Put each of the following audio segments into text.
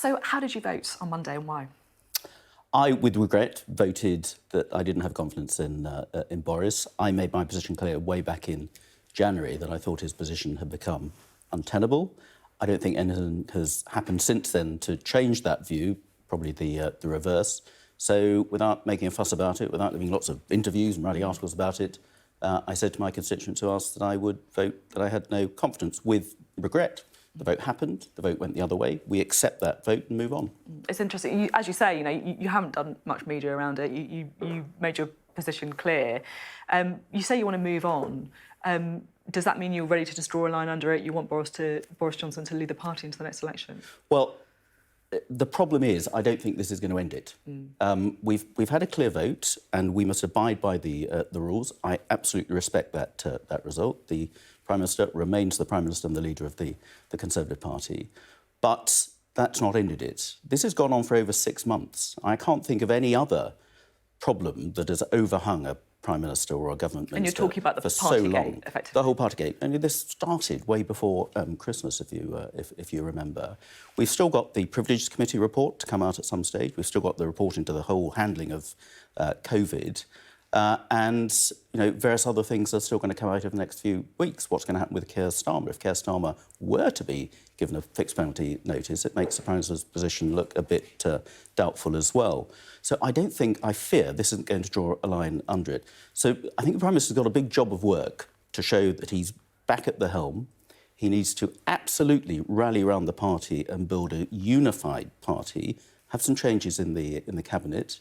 So how did you vote on Monday and why? I, with regret, voted that I didn't have confidence in Boris. I made my position clear way back in January that I thought his position had become untenable. I don't think anything has happened since then to change that view, probably the reverse. So without making a fuss about it, without giving lots of interviews and writing articles about it, I said to my constituents who asked that I would vote that I had no confidence, with regret. The vote happened, the vote went the other way. We accept that vote and move on. It's interesting. As you say, you haven't done much media around it. You made your position clear. You say you want to move on. Does that mean you're ready to just draw a line under it? You want Boris Johnson to lead the party into the next election? Well, the problem is, I don't think this is going to end it. We've had a clear vote, and we must abide by the rules. I absolutely respect that result. The Prime Minister remains the Prime Minister and the leader of the Conservative Party. But that's not ended it. This has gone on for over 6 months. I can't think of any other problem that has overhung a Prime Minister or a government minister. And you're talking about the Partygate, effectively. The whole Partygate. I mean, this started way before Christmas, if you remember. We've still got the Privileges Committee report to come out at some stage. We've still got the report into the whole handling of COVID. And, various other things are still going to come out over the next few weeks. What's going to happen with Keir Starmer? If Keir Starmer were to be given a fixed penalty notice, it makes the Prime Minister's position look a bit doubtful as well. So I fear this isn't going to draw a line under it. So I think the Prime Minister's got a big job of work to show that he's back at the helm. He needs to absolutely rally around the party and build a unified party, have some changes in the Cabinet,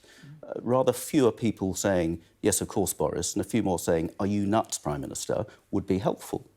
rather fewer people saying, yes, of course, Boris, and a few more saying, are you nuts, Prime Minister, would be helpful.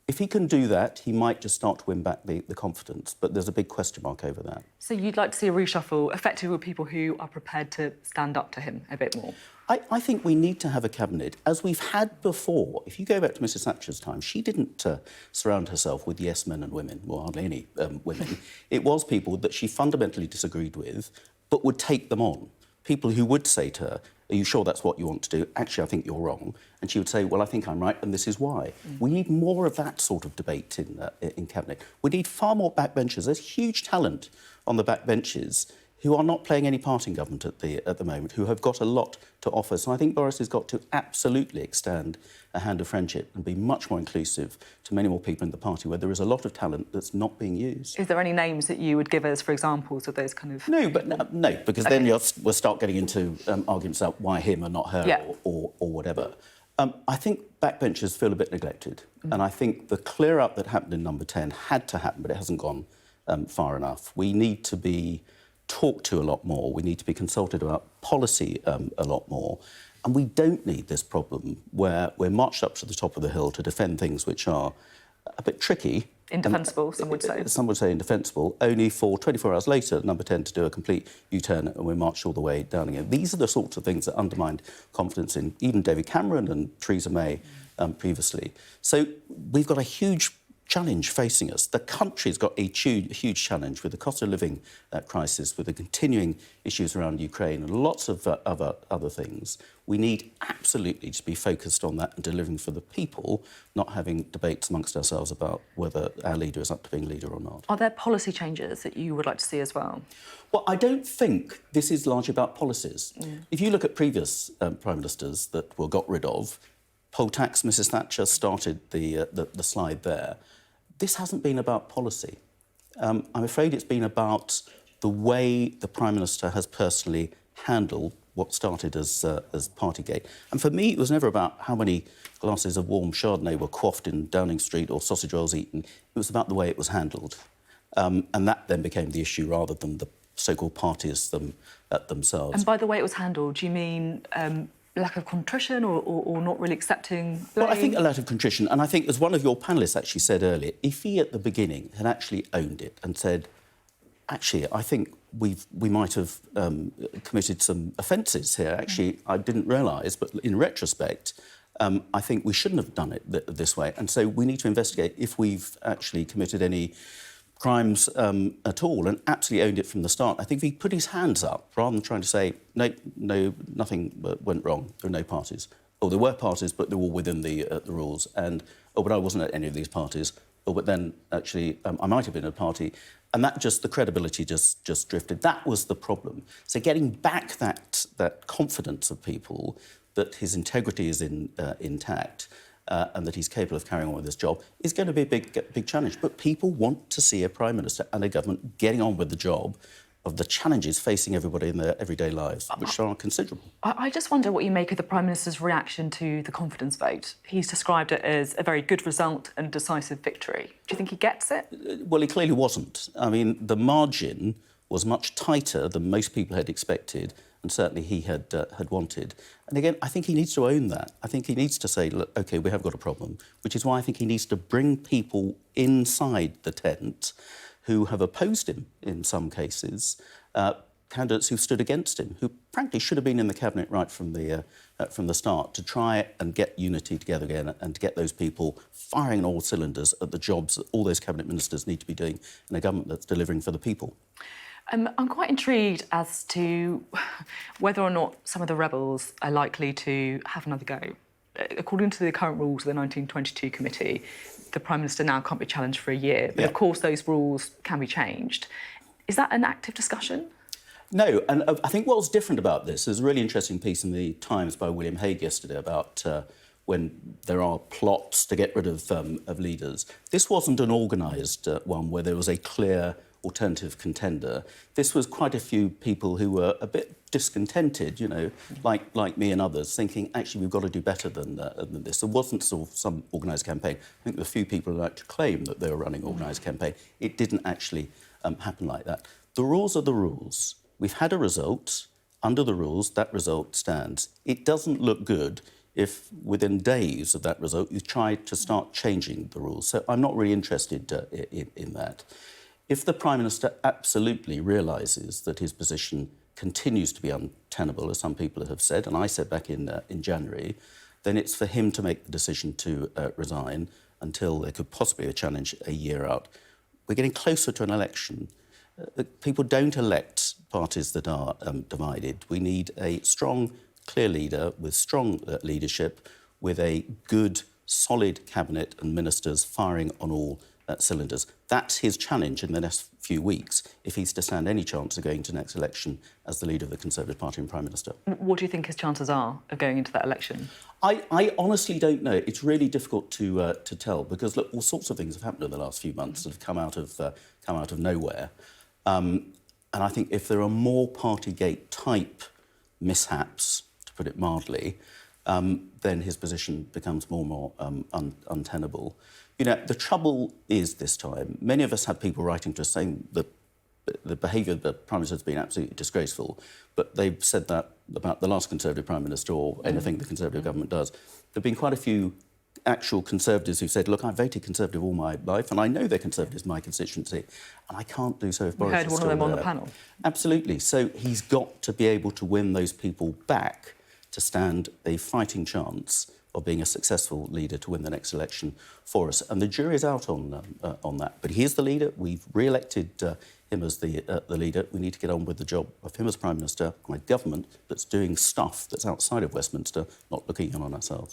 If he can do that, he might just start to win back the confidence, but there's a big question mark over that. So you'd like to see a reshuffle, effectively with people who are prepared to stand up to him a bit more? I think we need to have a Cabinet, as we've had before. If you go back to Mrs Thatcher's time, she didn't surround herself with yes men and women, well, hardly any women. It was people that she fundamentally disagreed with, but would take them on. People who would say to her, are you sure that's what you want to do? Actually, I think you're wrong. And she would say, well, I think I'm right, and this is why. We need more of that sort of debate in Cabinet. We need far more backbenchers. There's huge talent on the backbenches who are not playing any part in government at the moment, who have got a lot to offer. So I think Boris has got to absolutely extend a hand of friendship and be much more inclusive to many more people in the party, where there is a lot of talent that's not being used. Is there any names that you would give us for examples of those kind of... No, because then we'll start getting into arguments about why him and not her, or whatever. I think backbenchers feel a bit neglected, and I think the clear-up that happened in Number 10 had to happen, but it hasn't gone far enough. We need to be talked to a lot more. We need to be consulted about policy a lot more. And we don't need this problem where we're marched up to the top of the hill to defend things which are a bit tricky. Indefensible, some would say. Some would say indefensible, only for 24 hours later, Number 10 to do a complete U-turn and we're marched all the way down again. These are the sorts of things that undermined confidence in even David Cameron and Theresa May previously. So we've got a huge challenge facing us. The country's got a huge challenge with the cost of living crisis, with the continuing issues around Ukraine and lots of other things. We need absolutely to be focused on that and delivering for the people, not having debates amongst ourselves about whether our leader is up to being leader or not. Are there policy changes that you would like to see as well? Well, I don't think this is largely about policies. If you look at previous Prime Ministers that were got rid of, poll tax, Mrs Thatcher started the slide there. This hasn't been about policy. I'm afraid it's been about the way the Prime Minister has personally handled what started as Partygate. And for me, it was never about how many glasses of warm Chardonnay were quaffed in Downing Street or sausage rolls eaten. It was about the way it was handled. And that then became the issue rather than the so-called parties themselves. And by the way it was handled, do you mean lack of contrition or not really accepting blame? Well, I think a lack of contrition. And I think, as one of your panellists actually said earlier, if he at the beginning had actually owned it and said, actually, I think we might have committed some offences here. Actually, I didn't realise, but in retrospect, I think we shouldn't have done it this way. And so we need to investigate if we've actually committed any crimes at all, and absolutely owned it from the start. I think if he put his hands up, rather than trying to say, no, nothing went wrong, there are no parties. Oh, there were parties, but they were all within the rules. And, oh, but I wasn't at any of these parties. but then actually I might have been in a party. And the credibility just drifted. That was the problem. So getting back that confidence of people that his integrity is intact and that he's capable of carrying on with his job is going to be a big challenge. But people want to see a Prime Minister and a government getting on with the job of the challenges facing everybody in their everyday lives, which are considerable. I just wonder what you make of the Prime Minister's reaction to the confidence vote. He's described it as a very good result and decisive victory. Do you think he gets it? Well, he clearly wasn't. I mean, the margin was much tighter than most people had expected, and certainly he had wanted. And again, I think he needs to own that. I think he needs to say, look, OK, we have got a problem, which is why I think he needs to bring people inside the tent who have opposed him in some cases, candidates who stood against him, who frankly should have been in the cabinet right from the start, to try and get unity together again and to get those people firing on all cylinders at the jobs that all those cabinet ministers need to be doing in a government that's delivering for the people. I'm quite intrigued as to whether or not some of the rebels are likely to have another go. According to the current rules of the 1922 committee, the Prime Minister now can't be challenged for a year. But of course, those rules can be changed. Is that an active discussion? No, and I think what's different about this, there's a really interesting piece in the Times by William Hague yesterday about when there are plots to get rid of leaders. This wasn't an organised one where there was a clear alternative contender. This was quite a few people who were a bit discontented, you know, like me and others, thinking, actually, we've got to do better than this. There wasn't sort of some organised campaign. I think the few people who like to claim that they were running organised campaign, it didn't actually happen like that. The rules are the rules. We've had a result. Under the rules, that result stands. It doesn't look good if within days of that result you try to start changing the rules. So I'm not really interested in that. If the Prime Minister absolutely realises that his position continues to be untenable, as some people have said, and I said back in January, then it's for him to make the decision to resign until there could possibly be a challenge a year out. We're getting closer to an election. People don't elect parties that are divided. We need a strong, clear leader with strong leadership, with a good, solid cabinet and ministers firing on all cylinders. That's his challenge in the next few weeks if he's to stand any chance of going to the next election as the leader of the Conservative Party and Prime Minister. What do you think his chances are of going into that election? I honestly don't know. It's really difficult to tell because, look, all sorts of things have happened in the last few months that have come out of nowhere. And I think if there are more Partygate type mishaps, to put it mildly, then his position becomes more and more untenable. You know, the trouble is this time, many of us had people writing to us saying that the behaviour of the Prime Minister has been absolutely disgraceful, but they've said that about the last Conservative Prime Minister or anything the Conservative government does. There have been quite a few actual Conservatives who said, look, I've voted Conservative all my life and I know they're Conservatives in my constituency and I can't do so if Boris is still there. We heard one of them on the panel. Absolutely. So he's got to be able to win those people back to stand a fighting chance of being a successful leader to win the next election for us. And the jury's out on that. But he is the leader. We've re-elected him as the leader. We need to get on with the job of him as Prime Minister and a government that's doing stuff that's outside of Westminster, not looking in on ourselves.